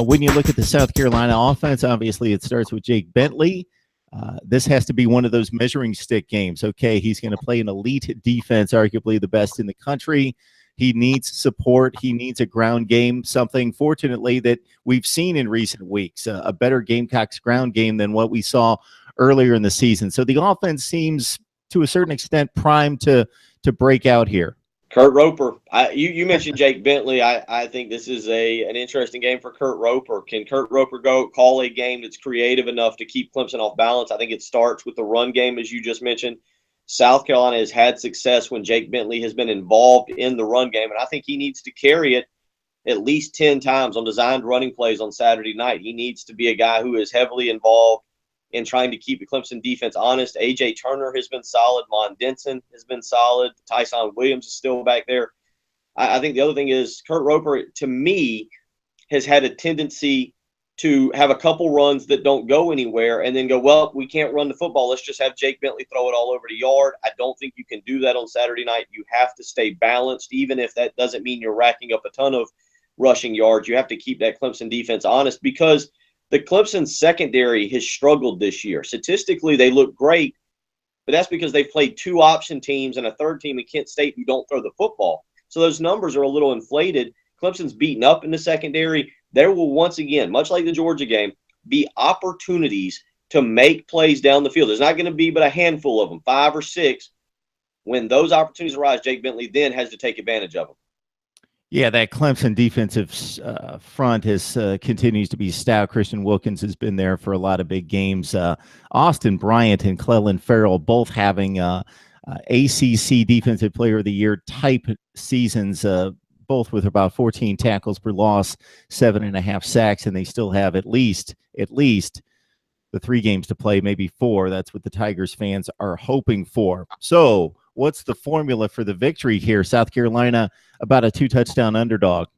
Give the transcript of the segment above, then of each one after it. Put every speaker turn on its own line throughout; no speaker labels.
When you look at the South Carolina offense, obviously it starts with Jake Bentley. This has to be one of those measuring stick games. Okay, he's going to play an elite defense, arguably the best in the country. He needs support. He needs a ground game, something, fortunately, that we've seen in recent weeks, a better Gamecocks ground game than what we saw earlier in the season. So the offense seems, to a certain extent, primed to break out here.
Kurt Roper, you mentioned Jake Bentley. I think this is an interesting game for Kurt Roper. Can Kurt Roper call a game that's creative enough to keep Clemson off balance? I think it starts with the run game, as you just mentioned. South Carolina has had success when Jake Bentley has been involved in the run game, and I think he needs to carry it at least 10 times on designed running plays on Saturday night. He needs to be a guy who is heavily involved in trying to keep the Clemson defense honest. A.J. Turner has been solid. Mon Denson has been solid. Tyson Williams is still back there. I think the other thing is Kurt Roper, to me, has had a tendency to have a couple runs that don't go anywhere and then go, well, we can't run the football. Let's just have Jake Bentley throw it all over the yard. I don't think you can do that on Saturday night. You have to stay balanced, even if that doesn't mean you're racking up a ton of rushing yards. You have to keep that Clemson defense honest because the Clemson secondary has struggled this year. Statistically, they look great, but that's because they've played two option teams and a third team in Kent State who don't throw the football. So those numbers are a little inflated. Clemson's beaten up in the secondary. There will once again, much like the Georgia game, be opportunities to make plays down the field. There's not going to be but a handful of them, 5 or 6. When those opportunities arise, Jake Bentley then has to take advantage of them.
Yeah, that Clemson defensive front continues to be stout. Christian Wilkins has been there for a lot of big games. Austin Bryant and Clelin Ferrell both having ACC Defensive Player of the Year type seasons, both with about 14 tackles per loss, 7.5 sacks, and they still have at least the 3 games to play, maybe 4. That's what the Tigers fans are hoping for. So what's the formula for the victory here? South Carolina about a 2-touchdown underdog.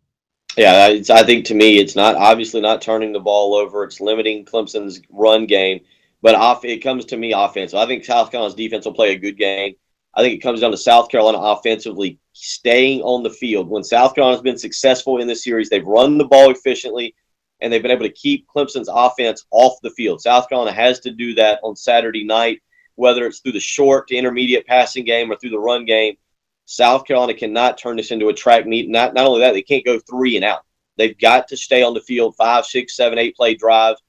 Yeah, I think to me it's obviously not turning the ball over. It's limiting Clemson's run game. But it comes to me offensive. I think South Carolina's defense will play a good game. I think it comes down to South Carolina offensively staying on the field. When South Carolina's been successful in this series, they've run the ball efficiently, and they've been able to keep Clemson's offense off the field. South Carolina has to do that on Saturday night, whether it's through the short to intermediate passing game or through the run game. South Carolina cannot turn this into a track meet. Not only that, they can't go 3 and out. They've got to stay on the field 5, 6, 7, 8 play drives,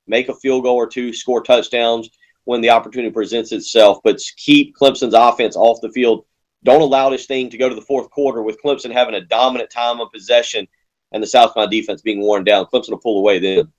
make a field goal or 2, score touchdowns when the opportunity presents itself, but keep Clemson's offense off the field. Don't allow this thing to go to the fourth quarter with Clemson having a dominant time of possession and the South Carolina defense being worn down. Clemson will pull away then.